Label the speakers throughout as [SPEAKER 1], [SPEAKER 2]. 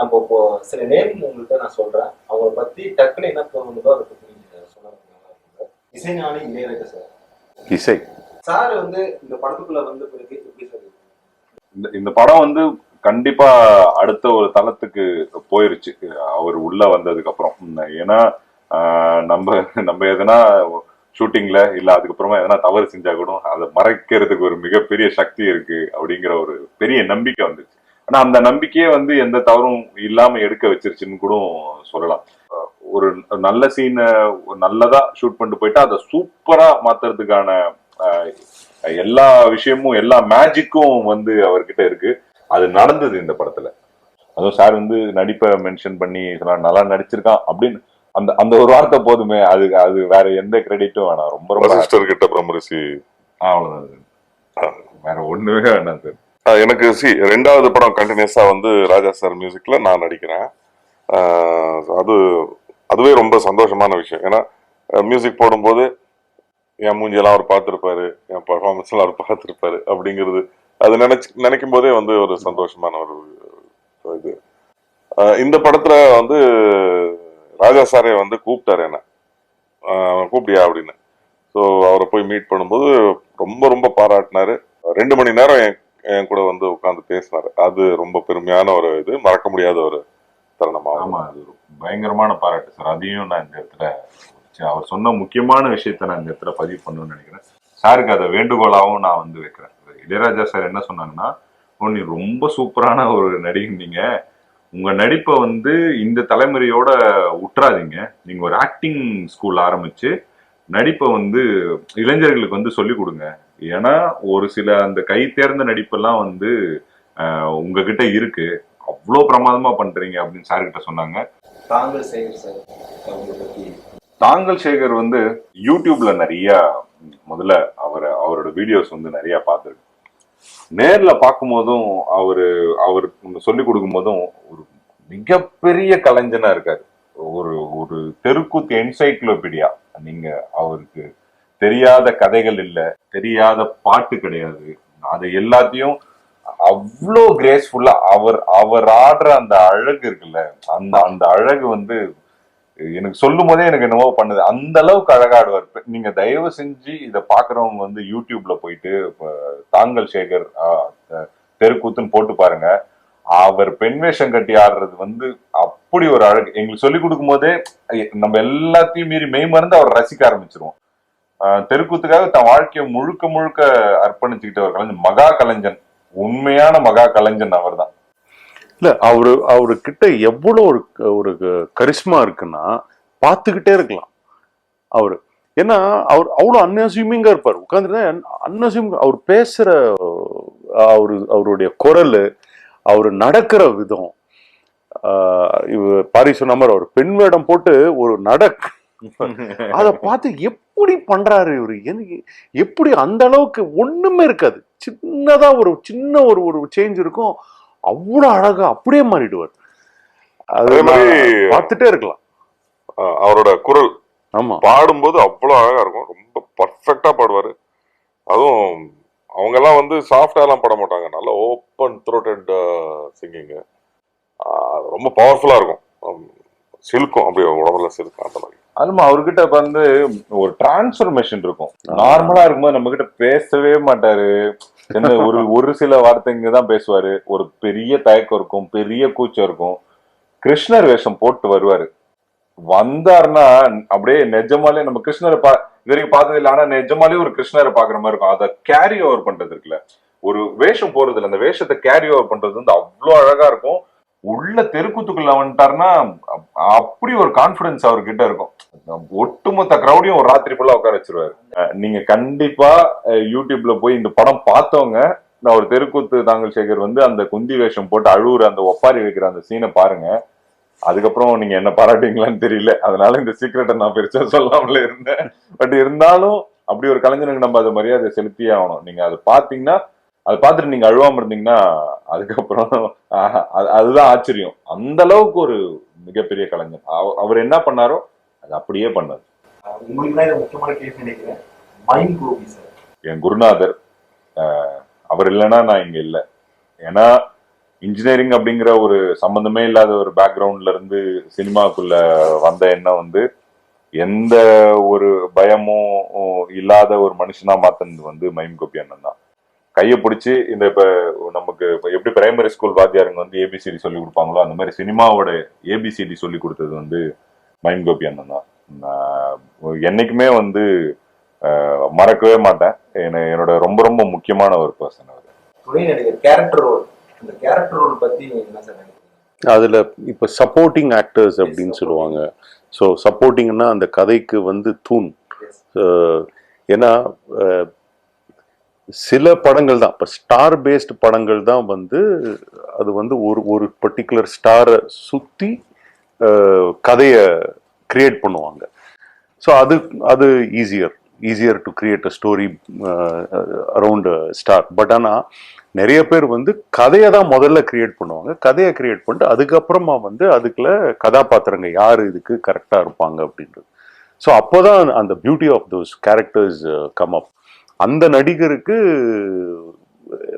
[SPEAKER 1] நம்ம இப்போ சில நேம் உங்கள்கிட்ட நான் சொல்றேன், அவங்களை பத்தி டக்குன்னு என்ன தோணுதோ அதை பத்தி நீங்க சொன்னா நல்லா இருக்குங்க. இசைஞானி இளையராஜா சார்.
[SPEAKER 2] இசை
[SPEAKER 1] சார் வந்து இந்த படத்துக்குள்ள வந்து பிறகு எப்படி சார்
[SPEAKER 2] இந்த படம் வந்து கண்டிப்பா அடுத்த ஒரு தளத்துக்கு போயிருச்சு அவர் உள்ள வந்ததுக்கு அப்புறம். ஏன்னா நம்ம நம்ம எதனா ஷூட்டிங்ல இல்ல அதுக்கப்புறமா எதனா தவறு செஞ்சா கூட அதை மறைக்கிறதுக்கு ஒரு மிகப்பெரிய சக்தி இருக்கு அப்படிங்கிற ஒரு பெரிய நம்பிக்கை வந்துச்சு. ஆனா அந்த நம்பிக்கையே வந்து எந்த தவறும் இல்லாம எடுக்க வச்சிருச்சுன்னு கூட சொல்லலாம். ஒரு நல்ல சீனை நல்லதா ஷூட் பண்ணிட்டு போயிட்டா அதை சூப்பரா மாத்துறதுக்கான எல்லா விஷயமும் எல்லா மேஜிக்கும் வந்து அவர்கிட்ட இருக்கு. அது நடந்தது இந்த படத்துல. அதுவும் சார் வந்து நடிப்பை மென்ஷன் பண்ணி நல்லா நடிச்சிருக்கான் அப்படின்னு அந்த அந்த ஒரு வார்த்தை போதுமே, அது அது வேற எந்த கிரெடிட்டும் வேணாம். ரொம்ப ரொம்ப
[SPEAKER 3] கிட்ட பிரமரிசி
[SPEAKER 2] அவ்வளவுதான், வேற ஒண்ணுமே வேணாம் சார்.
[SPEAKER 3] எனக்கு ரெண்டாவது படம் கண்டினியூஸா வந்து ராஜா சார் மியூசிக்ல நான் நடிக்கிறேன். அதுவே ரொம்ப சந்தோஷமான விஷயம். ஏன்னா மியூசிக் போடும்போது என் மூஞ்சியெல்லாம் அவர் பார்த்துருப்பாரு, என் பர்ஃபார்மன்ஸ் எல்லாம் அவர் பார்த்துருப்பாரு அப்படிங்கிறது அது நினைக்கும் போதே வந்து ஒரு சந்தோஷமான ஒரு இது. இந்த படத்துல வந்து ராஜா சாரே வந்து கூப்பிட்டாரு என்ன, கூப்பிட்டியா அப்படின்னு. ஸோ அவரை போய் மீட் பண்ணும்போது ரொம்ப ரொம்ப பாராட்டினாரு. 2 மணி நேரம் என் கூட வந்து உட்காந்து பேசினாரு. அது ரொம்ப பெருமையான ஒரு இது, மறக்க முடியாத ஒரு தருணமாகும்.
[SPEAKER 2] அது பயங்கரமான பாராட்டு சார். அதையும் நான் இந்த இடத்துல அவர் சொன்ன முக்கியமான விஷயத்த நான் இந்த இடத்துல பதிவு பண்ணணும்னு நினைக்கிறேன். சாருக்கு அதை வேண்டுகோளாகவும் நான் வந்து வைக்கிறேன். இளையராஜா சார் என்ன சொன்னாங்கன்னா, நீ ரொம்ப சூப்பரான ஒரு நடிகன், நீங்க உங்க நடிப்பை வந்து இந்த தலைமுறையோட உற்றாதீங்க, நீங்க ஒரு ஆக்டிங் ஸ்கூல் ஆரம்பிச்சு நடிப்பை வந்து இளைஞர்களுக்கு வந்து சொல்லிக் கொடுங்க. ஏன்னா ஒரு சில அந்த கை தேர்ந்த நடிப்பெல்லாம் வந்து உங்ககிட்ட இருக்கு, அவ்வளோ பிரமாதமா பண்றீங்க அப்படின்னு சார் கிட்ட சொன்னாங்க. தாங்கள் சேகர் வந்து யூடியூப்ல நிறைய முதல்ல அவரோட வீடியோஸ் வந்து நிறைய பார்த்துருக்கு. நேர்ல பார்க்கும் போதும் அவரு சொல்லி கொடுக்கும் போதும் ஒரு மிகப்பெரிய கலைஞனா இருக்காரு. ஒரு ஒரு தெருக்கூத்து என்சைக்ளோபீடியா. நீங்க அவருக்கு தெரியாத கதைகள் இல்ல, தெரியாத பாட்டு கிடையாது. அது எல்லாத்தையும் அவ்வளோ கிரேஸ்ஃபுல்லா அவர் ஆடுற அந்த அழகு இருக்குல்ல, அந்த அழகு வந்து எனக்கு சொல்லும் போதே எனக்கு என்னவோ பண்ணுது. அந்த அளவுக்கு அழகாடுவார். நீங்க தயவு செஞ்சு இதை பாக்குறவங்க வந்து யூடியூப்ல போயிட்டு தாங்கள் சேகர் தெருக்கூத்துன்னு போட்டு பாருங்க. அவர் பெண் வேஷம் கட்டி ஆடுறது வந்து அப்படி ஒரு அழகு. எங்களுக்கு சொல்லி கொடுக்கும் போதே நம்ம எல்லாத்தையும் மீறி மெய் மறந்து அவர் ரசிக்க ஆரம்பிச்சிருவோம். தெருக்கூத்துக்காக தன் வாழ்க்கையை முழுக்க முழுக்க அர்ப்பணிச்சுக்கிட்ட ஒரு கலைஞன், மகா கலைஞன், உண்மையான மகா கலைஞன் அவர் தான்.
[SPEAKER 4] இல்ல அவருக்கிட்ட எவ்வளவு ஒரு கரிஸ்மா இருக்குன்னா பார்த்துக்கிட்டே இருக்கலாம் அவரு. ஏன்னா அவர் அவ்வளவு அன்அசியூமிங்கா இருப்பார். உட்காந்துட்டு அன்அசியூமிங் அவர் பேசுற அவருடைய குரல், அவரு நடக்கிற விதம். பாரி சொன்ன மாதிரி அவர் பெண் வேடம் போட்டு ஒரு அதை பார்த்து எப்படி பண்றாரு இவரு, எப்படி அந்த அளவுக்கு ஒண்ணுமே இருக்காது, சின்னதா ஒரு சின்ன ஒரு சேஞ்ச் இருக்கும், அவ்வளவு அழகா அப்படியே மாறிடுவார். அதே மாதிரி பார்த்துட்டே இருக்கலாம்.
[SPEAKER 3] அவரோட குரல்
[SPEAKER 4] ஆமா
[SPEAKER 3] பாடும்போது அவ்வளவு அழகா இருக்கும், ரொம்ப பர்ஃபெக்டா பாடுவாரு. அதுவும் அவங்க எல்லாம் வந்து சாஃப்டா எல்லாம் பாட மாட்டாங்க, நல்லா ஓப்பன் த்ரோட்டட் சிங்கிங், ரொம்ப பவர்ஃபுல்லா இருக்கும், சிலுக்கும், அப்படியே உடம்புல சிலுக்கும் அந்த மாதிரி.
[SPEAKER 2] அதுமா அவர்கிட்ட வந்து ஒரு டிரான்ஸ்ஃபர்மேஷன் இருக்கும். நார்மலா இருக்கும்போது நம்ம கிட்ட பேசவே மாட்டாரு. ஒரு சில வார்த்தைங்க தான் பேசுவாரு. ஒரு பெரிய தயக்கம் இருக்கும், பெரிய கூச்சம் இருக்கும். கிருஷ்ணர் வேஷம் போட்டு வருவாரு. வந்தாருன்னா அப்படியே நிஜமாலே நம்ம கிருஷ்ணரை இது வரைக்கும் பார்த்தது இல்லை, ஆனா நிஜமாலே ஒரு கிருஷ்ணரை பாக்குற மாதிரி இருக்கும். அதை கேரி ஓவர் பண்றது இருக்குல்ல, ஒரு வேஷம் போறது இல்லை, அந்த வேஷத்தை கேரி ஓவர் பண்றது வந்து அவ்வளவு அழகா இருக்கும். உள்ள தெருக்கூத்துக்குள்ள வந்துட்டாருன்னா அப்படி ஒரு கான்பிடன்ஸ் அவர்கிட்ட இருக்கும். ஒட்டுமொத்த கிரௌடையும் ஒரு ராத்திரி ஃபுல்லா உட்கார வச்சிருவாரு. நீங்க கண்டிப்பா யூடியூப்ல போய் இந்த படம் பார்த்தவங்க ஒரு தெருக்கூத்து தாங்கள் சேகர் வந்து அந்த குந்தி வேஷம் போட்டு அழுவுற அந்த ஒப்பாரி வைக்கிற அந்த சீனை பாருங்க. அதுக்கப்புறம் நீங்க என்ன பாராட்டுவீங்களான்னு தெரியல, அதனால இந்த சீக்கிரட்டை நான் பெருசா சொல்லாமல இருந்தேன். பட் இருந்தாலும் அப்படி ஒரு கலைஞனுக்கு நம்ம அதை மரியாதை செலுத்தியே ஆகணும். நீங்க அதை பாத்தீங்கன்னா, அதை பார்த்துட்டு நீங்க அழுவாம இருந்தீங்கன்னா அதுக்கப்புறம் அதுதான் ஆச்சரியம். அந்த அளவுக்கு ஒரு மிகப்பெரிய கலைஞர். அவர் என்ன பண்ணாரோ அது அப்படியே பண்ணாரு. என் குருநாதர், அவர் இல்லைன்னா நான் இங்க இல்லை. ஏன்னா இன்ஜினியரிங் அப்படிங்கிற ஒரு சம்பந்தமே இல்லாத ஒரு பேக்ரவுண்ட்ல இருந்து சினிமாக்குள்ள வந்த எண்ணம் வந்து எந்த ஒரு பயமும் இல்லாத ஒரு மனுஷனா மாத்தினது வந்து மைம் கோபி அண்ணன் தான். கையை பிடிச்சி இந்த இப்ப நமக்கு இப்ப எப்படி பிரைமரி ஸ்கூல் வாத்தியாருங்க வந்து ஏபிசிடி சொல்லி கொடுப்பாங்களோ அந்த மாதிரி சினிமாவோட ஏபிசிடி சொல்லி கொடுத்தது வந்து மைம் கோபி அண்ணன் தான். என்னைக்குமே வந்து மறக்கவே மாட்டேன். என்னோட ரொம்ப ரொம்ப முக்கியமான ஒரு பர்சன் அவர்.
[SPEAKER 1] துணை நடிகர் கேரக்டர் ரோல், அந்த கேரக்டர் ரோல் பத்தி என்ன சார் நினைக்கிறீங்க?
[SPEAKER 4] அதுல இப்ப சப்போர்ட்டிங் ஆக்டர்ஸ் அப்படின்னு சொல்லுவாங்க. ஸோ சப்போர்ட்டிங்னா அந்த கதைக்கு வந்து தூண். ஏன்னா சில படங்கள் தான், இப்போ ஸ்டார் பேஸ்டு படங்கள் தான் வந்து அது வந்து ஒரு பர்டிகுலர் ஸ்டாரை சுற்றி கதையை கிரியேட் பண்ணுவாங்க. ஸோ அது easier to create a story around star. But ஆனால் நிறைய பேர் வந்து கதையை தான் முதல்ல கிரியேட் பண்ணுவாங்க. கதையை கிரியேட் பண்ணிட்டு அதுக்கப்புறமா வந்து அதுக்குள்ள கதாபாத்திரங்க யார் இதுக்கு கரெக்டாக இருப்பாங்க அப்படின்றது. ஸோ அப்போதான் அந்த beauty of those characters come up. அந்த நடிகருக்கு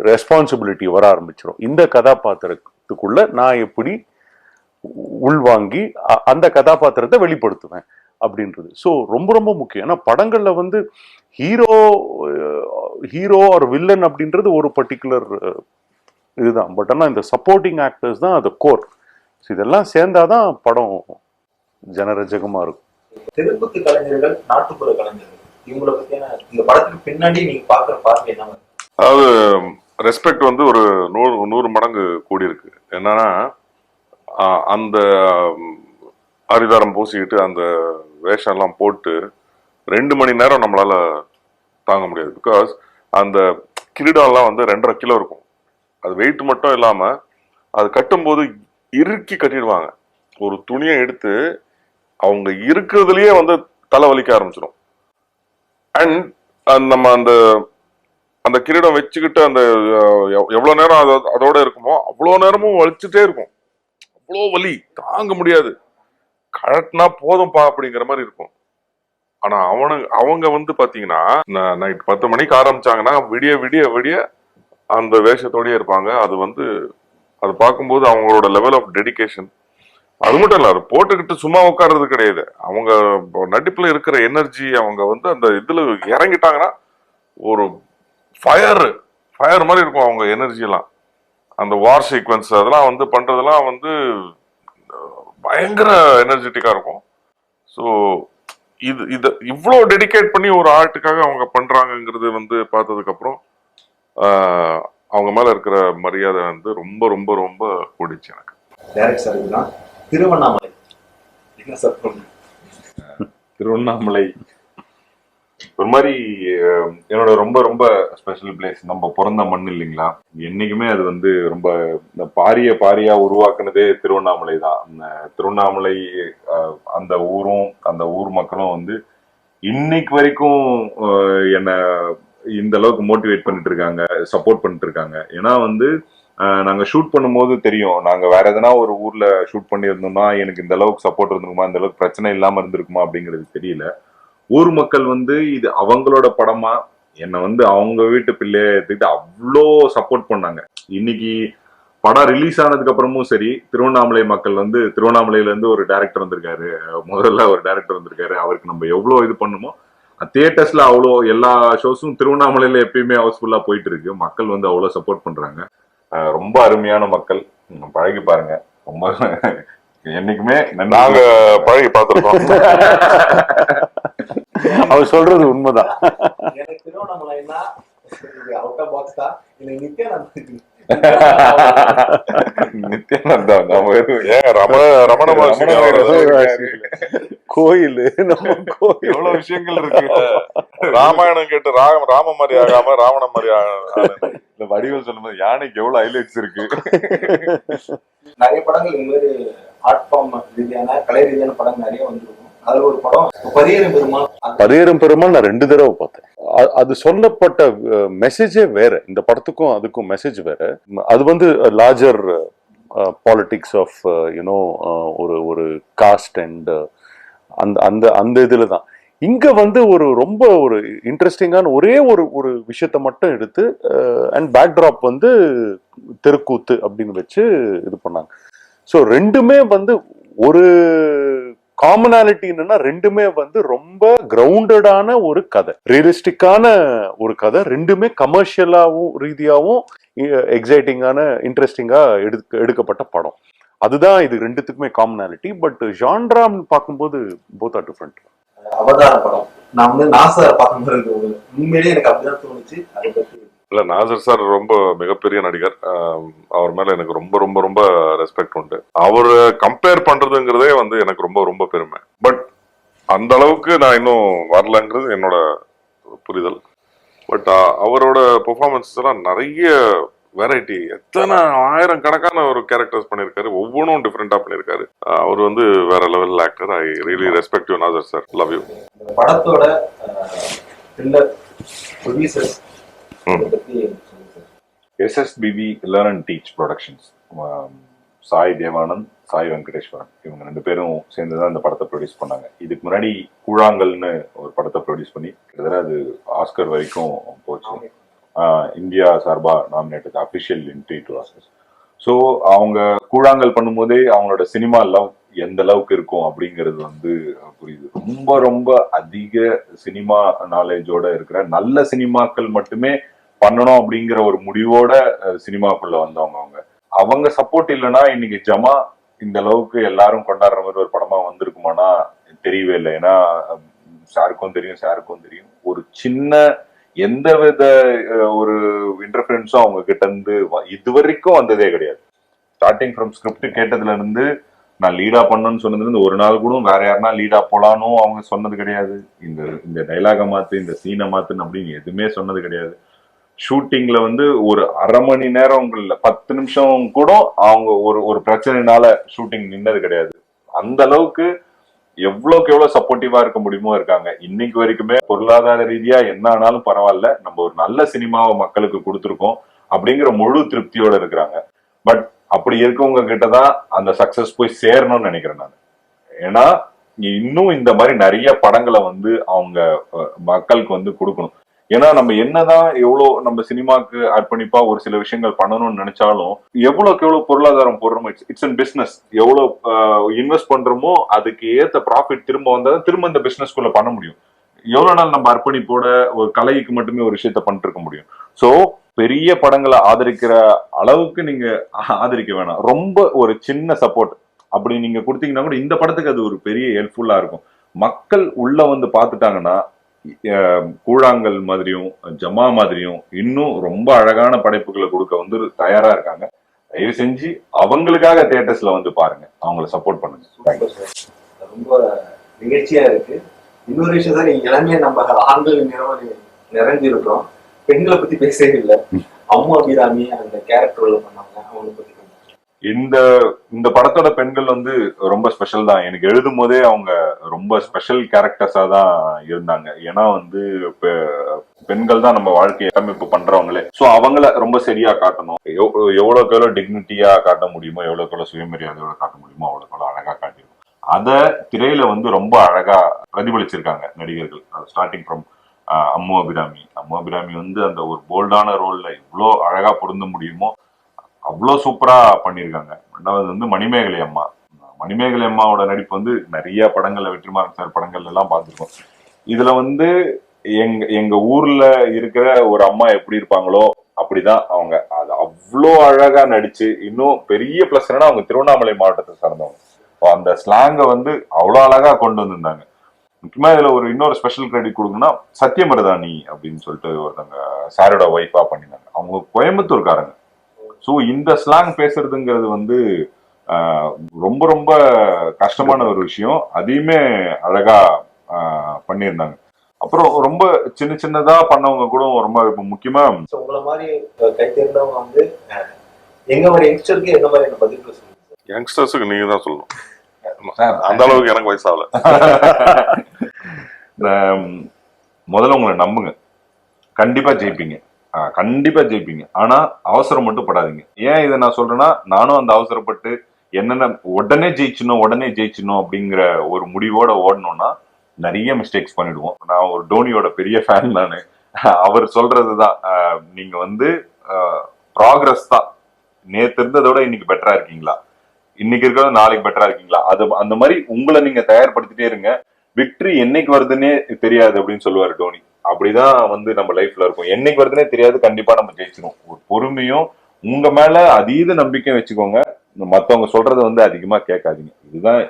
[SPEAKER 4] ரெஸ்பான்சிபிலிட்டி வர ஆரம்பிச்சிடும். இந்த கதாபாத்திரத்துக்குள்ள நான் எப்படி உள்வாங்கி அந்த கதாபாத்திரத்தை வெளிப்படுத்துவேன் அப்படின்றது. ஸோ ரொம்ப ரொம்ப முக்கியம். ஏன்னா படங்கள்ல வந்து ஹீரோ ஒரு வில்லன் அப்படின்றது ஒரு பர்டிகுலர் இதுதான். பட் ஆனால் இந்த சப்போர்ட்டிங் ஆக்டர்ஸ் தான் அது கோர். ஸோ இதெல்லாம் சேர்ந்தாதான் படம் ஜனரஜகமா இருக்கும்.
[SPEAKER 1] தெருக்குத்து கலைஞர்கள், நாட்டுப்புற கலைஞர்கள், இவங்களை பத்தியான இந்த படத்துக்கு பின்னாடி நீங்க பாக்குற பார்வை என்ன?
[SPEAKER 3] அதாவது ரெஸ்பெக்ட் வந்து ஒரு 100 மடங்கு கூடி இருக்கு. என்னன்னா அந்த அரிதாரம் பூசிக்கிட்டு அந்த வேஷம் எல்லாம் போட்டு 2 மணி நேரம் நம்மளால தாங்க முடியாது. பிகாஸ் அந்த கிரீடம்லாம் வந்து 2.5 கிலோ இருக்கும். அது வெயிட் மட்டும் இல்லாம அது கட்டும்போது இறுக்கி கட்டிடுவாங்க. ஒரு துணியை எடுத்து அவங்க இருக்கிறதுலயே வந்து தலை வலிக்க ஆரம்பிச்சிடும். அண்ட் நம்ம அந்த கிரீடம் வச்சுக்கிட்டு அந்த எவ்வளவு நேரம் அதோட இருக்குமோ அவ்வளோ நேரமும் வலிச்சுட்டே இருக்கும். அவ்வளோ வலி தாங்க முடியாது. கழட்டினா போதும்பா அப்படிங்கிற மாதிரி இருக்கும். ஆனா அவங்க வந்து பாத்தீங்கன்னா நைட் 10 மணிக்கு ஆரம்பிச்சாங்கன்னா விடிய விடிய விடிய அந்த வேஷத்தோடயே இருப்பாங்க. அது பார்க்கும்போது அவங்களோட லெவல் ஆஃப் டெடிகேஷன் அது மட்டும் இல்ல, அது போட்டுக்கிட்டு சும்மா உட்கார்றது கிடையாது. அவங்க நடிப்புல இருக்கிற எனர்ஜி, அவங்க வந்து அந்த இதுல இறங்கிட்டாங்கன்னா ஒரு ஃபயர் மாதிரி இருக்கும் அவங்க எனர்ஜி எல்லாம். அந்த வார் சீக்வன்ஸ் அதெல்லாம் வந்து பண்றதெல்லாம் வந்து பயங்கர எனர்ஜெட்டிக்கா இருக்கும். ஸோ இது இவ்வளோ டெடிகேட் பண்ணி ஒரு ஆர்ட்டுக்காக அவங்க பண்றாங்கிறது வந்து பார்த்ததுக்கு அப்புறம் அவங்க மேல இருக்கிற மரியாதை வந்து ரொம்ப ரொம்ப ரொம்ப கூடிச்சு எனக்கு.
[SPEAKER 1] டைரக்ட் சார் இதுதான் திருவண்ணாமலை. என்ன சார்
[SPEAKER 2] திருவண்ணாமலை ஒரு மாதிரி என்னோட ரொம்ப ரொம்ப ஸ்பெஷல் பிளேஸ். நம்ம பிறந்த மண் இல்லைங்களா, என்னைக்குமே அது வந்து ரொம்ப இந்த பாரியா உருவாக்குனதே திருவண்ணாமலை தான். அந்த திருவண்ணாமலை அந்த ஊரும் அந்த ஊர் மக்களும் வந்து இன்னைக்கு வரைக்கும் என்னை இந்த அளவுக்கு மோட்டிவேட் பண்ணிட்டு இருக்காங்க, சப்போர்ட் பண்ணிட்டு இருக்காங்க. ஏன்னா வந்து நாங்க ஷூட் பண்ணும்போது தெரியும், நாங்க வேற எதனா ஒரு ஊர்ல ஷூட் பண்ணியிருந்தோம்னா எனக்கு இந்த அளவுக்கு சப்போர்ட் இருந்திருக்குமா, இந்த அளவுக்கு பிரச்சனை இல்லாம இருந்திருக்குமா அப்படிங்கிறது தெரியல. ஊர் மக்கள் வந்து இது அவங்களோட படமா என்னை வந்து அவங்க வீட்டு பிள்ளைய எடுத்துக்கிட்டு அவ்வளோ சப்போர்ட் பண்ணாங்க. இன்னைக்கு படம் ரிலீஸ் ஆனதுக்கு அப்புறமும் சரி, திருவண்ணாமலை மக்கள் வந்து திருவண்ணாமலையில இருந்து ஒரு டைரக்டர் வந்திருக்காரு, முதல்ல ஒரு டைரக்டர் வந்திருக்காரு, அவருக்கு நம்ம எவ்வளவு இது பண்ணுமோ தியேட்டர்ஸ்ல அவ்வளோ எல்லா ஷோஸும் திருவண்ணாமலையில எப்பயுமே ஹவுஸ்ஃபுல்லா போயிட்டு இருக்கு. மக்கள் வந்து அவ்வளோ சப்போர்ட் பண்றாங்க. ரொம்ப அருமையான மக்கள். பழகி பாருங்க. ரொம்ப என்னைக்குமே
[SPEAKER 3] நாங்க பழகி பார்த்திருக்கோம்.
[SPEAKER 4] அவர் சொல்றது உண்மைதான்.
[SPEAKER 1] எனக்கு திருவண்ணாமலைன்னா அவுட் ஆஃப் பாக்ஸ் தான். எனக்கு
[SPEAKER 2] நித்யானந்தா
[SPEAKER 3] ரமண
[SPEAKER 4] கோயில், நம்ம கோயில்
[SPEAKER 3] எவ்வளவு விஷயங்கள் இருக்கு. ராமாயணம் கேட்டு ராம மாதிரி ஆகாம ராவண மாதிரி
[SPEAKER 2] இந்த வடிவல் சொல்லும்போது யானைக்கு எவ்வளவு ஹைலைட்ஸ் இருக்கு.
[SPEAKER 1] நிறைய படங்கள் இந்த மாதிரி ஆர்ட் ஃபார்ம் ரீதியான கலை ரீதியான படம் நிறைய வந்திருக்கும். அதுல ஒரு படம்
[SPEAKER 4] பரியேறும் பெருமாள் நான் 2 தடவை பார்த்தேன். அது சொல்லப்பட்ட மெசேஜே வேற. இந்த படத்துக்கும் அதுக்கும் மெசேஜ் வேற. அது வந்து லார்ஜர் பாலிடிக்ஸ் ஆஃப் யூனோ ஒரு காஸ்ட் அண்ட் அந்த அந்த அந்த இதுல தான். இங்க வந்து ஒரு ரொம்ப ஒரு இன்ட்ரெஸ்டிங்கான ஒரே ஒரு ஒரு விஷயத்த மட்டும் எடுத்து அண்ட் பேக்ட்ராப் வந்து தெருக்கூத்து அப்படின்னு வச்சு இது பண்ணாங்க. ஸோ ரெண்டுமே வந்து ஒரு காமனாலிட்டி என்னன்னா, ரெண்டுமே வந்து ரொம்ப கிரவுண்டடான ஒரு கதை, ரியலிஸ்டிக்கான ஒரு கதை. ரெண்டுமே கமர்ஷியலாவும் ரீதியாவும் எக்ஸைட்டிங்கான இன்ட்ரெஸ்டிங்கா எடுக்கப்பட்ட படம். அதுதான் இது ரெண்டுத்துக்குமே காமனாலிட்டி. பட் ஜான்ரான்னு பார்க்கும்போது போத் ஆர் டிஃப்ரெண்ட்.
[SPEAKER 1] அவதார படம் நான் வந்து நாசர் பார்க்கும்போது இருக்கு, உண்மையிலேயே எனக்கு அப்படிதான் தோணுச்சு. அதை பத்தி
[SPEAKER 3] இல்ல, நாசர் சார் ரொம்ப மிகப்பெரிய நடிகர். அவர் மேல எனக்கு ரொம்ப ரொம்ப ரொம்ப ரெஸ்பெக்ட் உண்டு. அவரை கம்பேர் பண்றதுங்கிறதே வந்து எனக்கு ரொம்ப ரொம்ப பெருமை. பட் அந்த அளவுக்கு நான் இன்னும் வரலங்கிறது என்னோட புரிதல். பட் அவரோட பெர்ஃபார்மன்ஸ் எல்லாம் நிறைய வெரைட்டி, எத்தனை ஆயிரக்கணக்கான ஒரு கேரக்டர்ஸ் பண்ணியிருக்காரு, ஒவ்வொன்றும் டிஃப்ரெண்டா பண்ணியிருக்காரு. அவர் வந்து வேற level actor. I really respect you Nassar sir, love you.
[SPEAKER 1] இந்த படத்தோட த்ரில்லர் ப்ரொடியூசர்ஸ் பத்தி சொல்லுங்க சார்.
[SPEAKER 2] SSPV learn and teach productions, Sai Devanand, Sai Venkateswaran, இவங்க 2 பேரும் சேர்ந்து தான் இந்த படத்தை ப்ரொடியூஸ் பண்ணாங்க. இதுக்கு முன்னாடி கூழாங்கல்னு ஒரு படத்தை ப்ரொடியூஸ் பண்ணி கிட்டத்தட்ட அது ஆஸ்கர் வரைக்கும் போச்சு. இந்தியா சார்பா nominated official entry to Oscars. So அவங்க கூழாங்கல் பண்ணும்போதே அவங்களோட சினிமா லவ் எந்த அளவுக்கு இருக்கும் அப்படிங்கிறது வந்து புரியுது. ரொம்ப ரொம்ப அதிக சினிமா நாலேஜோட இருக்கிற நல்ல சினிமாக்கள் மட்டுமே பண்ணணும் அப்படிங்கிற ஒரு முடிவோட சினிமாக்குள்ள வந்தவங்க. அவங்க சப்போர்ட் இல்லைன்னா இன்னைக்கு ஜமா இந்த அளவுக்கு எல்லாரும் கொண்டாடுற மாதிரி ஒரு படமா வந்திருக்குமானா தெரியவே இல்லை. ஏன்னா சாருக்கும் தெரியும் ஒரு சின்ன எந்த வித ஒரு இன்டர்ஃபரன்ஸும் அவங்க கிட்ட இருந்து இதுவரைக்கும் வந்ததே கிடையாது. ஸ்டார்டிங் ஃப்ரம் ஸ்கிரிப்ட் கேட்டதுல இருந்து நான் லீடா பண்ணணும்னு சொன்னதுல இருந்து ஒரு நாள் கூட வேற யாருன்னா லீடா போலானும் அவங்க சொன்னது கிடையாது. இந்த டைலாக மாத்து, இந்த சீனை மாத்துன்னு அப்படின்னு எதுவுமே சொன்னது கிடையாது. ஷூட்டிங்ல வந்து ஒரு அரை மணி நேரம் 10 நிமிஷம் கூட அவங்க ஒரு பிரச்சனைனால ஷூட்டிங் நின்னது கிடையாது. அந்த அளவுக்கு எவ்வளவுக்கு எவ்வளவு சப்போர்ட்டிவா இருக்க முடியுமோ இருக்காங்க. இன்னைக்கு வரைக்குமே பொருளாதார ரீதியா என்ன ஆனாலும் பரவாயில்ல, நம்ம ஒரு நல்ல சினிமாவை மக்களுக்கு கொடுத்துருக்கோம் அப்படிங்கிற முழு திருப்தியோட இருக்கிறாங்க. பட் அப்படி இருக்கவங்க கிட்டதான் அந்த சக்சஸ் போய் சேரணும்னு நினைக்கிறேன் நான். ஏன்னா இன்னும் இந்த மாதிரி நிறைய படங்களை வந்து அவங்க மக்களுக்கு வந்து கொடுக்கணும். ஏன்னா நம்ம என்னதான் எவ்வளவு நம்ம சினிமாக்கு அர்ப்பணிப்பா ஒரு சில விஷயங்கள் பண்ணணும்னு நினைச்சாலும் எவ்வளவுக்கு எவ்வளவு பொருளாதாரம் போடுறோமோ, இட்ஸ் அன் பிசினஸ். எவ்வளவு இன்வெஸ்ட் பண்றோமோ அதுக்கு ஏத்த ப்ராஃபிட் திரும்ப வந்தாதான் திரும்ப இந்த பிசினஸ்குள்ள பண்ண முடியும். எவ்வளவு நாள் நம்ம அர்ப்பணிப்போட ஒரு கலைக்கு மட்டுமே ஒரு விஷயத்த பண்ணிட்டு இருக்க முடியும். சோ பெரிய படங்களை ஆதரிக்கிற அளவுக்கு நீங்க ஆதரிக்க வேணாம். ரொம்ப ஒரு சின்ன சப்போர்ட் அப்படி நீங்க கொடுத்தீங்கன்னா கூட இந்த படத்துக்கு அது ஒரு பெரிய ஹெல்ப்ஃபுல்லா இருக்கும். மக்கள் உள்ள வந்து பாத்துட்டாங்கன்னா கூழாங்கல் மாதிரியும் ஜமா மாதிரியும் இன்னும் ரொம்ப அழகான படைப்புகளை கொடுக்க வந்து தயாரா இருக்காங்க. தயவு செஞ்சு அவங்களுக்காக தியேட்டர்ஸ்ல வந்து பாருங்க, அவங்கள சப்போர்ட் பண்ணுங்க.
[SPEAKER 1] ரொம்ப நிகழ்ச்சியா இருக்கு. இன்னொரு விஷயம் தான், நீங்க எல்லாமே நம்ம ஆண்கள் நிறைஞ்சிருக்கிறோம், பெண்களை பத்தி பேசவே இல்லை. அம்மா அபிராமி அந்த கேரக்டர்ல பண்ணாங்க, அவங்களை பத்தி
[SPEAKER 2] இந்த படத்தோட பெண்கள் வந்து ரொம்ப ஸ்பெஷல் தான். எனக்கு எழுதும் போதே அவங்க ரொம்ப ஸ்பெஷல் கேரக்டர்ஸா தான் இருந்தாங்க. ஏன்னா வந்து பெண்கள் தான் நம்ம வாழ்க்கையை கட்டமைப்பு பண்றவங்களே. சோ அவங்கள ரொம்ப சரியா காட்டணும். எவ்வளவுக்கு எவ்வளவு டிக்னிட்டியா காட்ட முடியுமோ, எவ்வளவுக்கு எவ்வளவு சுயமரியாதையோட காட்ட முடியுமோ அவ்வளவுக்கு எவ்வளவு அழகா காட்டிடும். அத திரையில வந்து ரொம்ப அழகா பிரதிபலிச்சிருக்காங்க நடிகர்கள். ஸ்டார்டிங் ஃப்ரம் அம்மு அபிராமி வந்து அந்த ஒரு போல்டான ரோல்ல இவ்வளோ அழகா பொருந்த முடியுமோ அவ்வளோ சூப்பரா பண்ணியிருக்காங்க. ரெண்டாவது வந்து மணிமேகலை அம்மாவோட நடிப்பு வந்து நிறைய படங்கள்ல, வெற்றிமாறன் சார் படங்கள்ல எல்லாம் பார்த்துருக்கோம். இதுல வந்து எங்க ஊர்ல இருக்கிற ஒரு அம்மா எப்படி இருப்பாங்களோ அப்படிதான் அவங்க. அது அவ்வளோ அழகா நடிச்சு, இன்னும் பெரிய பிளஸ் என்னன்னா அவங்க திருவண்ணாமலை மாவட்டத்தை சார்ந்தவங்க. அந்த ஸ்லாங்கை வந்து அவ்வளோ அழகா கொண்டு வந்திருந்தாங்க. முக்கியமா இதுல இன்னொரு ஸ்பெஷல் கிரெடிட் கொடுக்கணும்னா சத்யமருதாணி அப்படின்னு சொல்லிட்டு ஒருத்தவங்க சாரோட ஒய்ஃபா பண்ணியிருந்தாங்க. அவங்க கோயம்புத்தூர்காரங்க. ஸோ இந்த ஸ்லாங் பேசுறதுங்கிறது வந்து ரொம்ப ரொம்ப கஷ்டமான ஒரு விஷயம். அதையுமே அழகா பண்ணியிருந்தாங்க. அப்புறம் ரொம்ப சின்னதா பண்ணவங்க கூட ரொம்ப முக்கியமா
[SPEAKER 1] உங்களை மாதிரி கை தேர்ந்தவங்க வந்து எங்க மாதிரி யங்ஸ்டருக்கு எந்த மாதிரி பதில் சொல்லுங்க.
[SPEAKER 3] யங்ஸ்டர்ஸுக்கு நீங்க தான் சொல்லணும். அந்த அளவுக்கு எனக்கு வயசாகல.
[SPEAKER 2] முதல்ல உங்களை நம்புங்க, கண்டிப்பா ஜெயிப்பீங்க. ஆனா அவசரம் மட்டும் படாதீங்க. ஏன் இதை நான் சொல்றேன்னா, நானும் அந்த அவசரப்பட்டு என்னென்ன உடனே ஜெயிச்சணும் அப்படிங்கிற ஒரு முடிவோட ஓடணும்னா நிறைய மிஸ்டேக்ஸ் பண்ணிடுவோம். நான் ஒரு டோனியோட பெரிய ஃபேன் நானு. அவர் சொல்றதுதான், நீங்க வந்து ப்ராக்ரஸ் தான். நேத்து இருந்ததோட இன்னைக்கு பெட்டரா இருக்கீங்களா, இன்னைக்கு இருக்கிறது நாளைக்கு பெட்டரா இருக்கீங்களா, அது அந்த மாதிரி உங்களை நீங்க தயார்படுத்திட்டே இருங்க. விக்டரி என்னைக்கு வருதுன்னே தெரியாது அப்படின்னு சொல்லுவாரு டோனி. அப்படிதான் வந்து நம்ம லைஃப்ல இருக்கும். என்னைக்கு வருதுன்னே தெரியாது, கண்டிப்பா நம்ம ஜெயிச்சிரும். ஒரு பொறுமையும் உங்க மேல அதீத நம்பிக்கை வச்சுக்கோங்க. மத்தவங்க சொல்றத வந்து அதிகமா கேட்காதீங்க. இதுதான்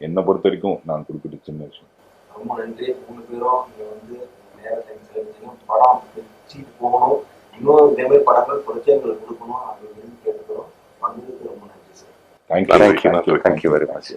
[SPEAKER 2] என்னை பொறுத்த வரைக்கும் நான் குறிப்பிட்ட சின்ன விஷயம்.
[SPEAKER 1] ரொம்ப நன்றி. 3 பேரும் இங்க வந்து நேரத்தை செலவழிச்சீங்க. படம் வச்சுட்டு போகணும், இன்னும் இதே மாதிரி படங்கள் தொடர்ச்சியாக கொடுக்கணும் அப்படின்னு கேட்டுக்கிறோம். வந்ததுக்கு ரொம்ப நன்றி sir.
[SPEAKER 2] Thank you.
[SPEAKER 4] Thank you very much.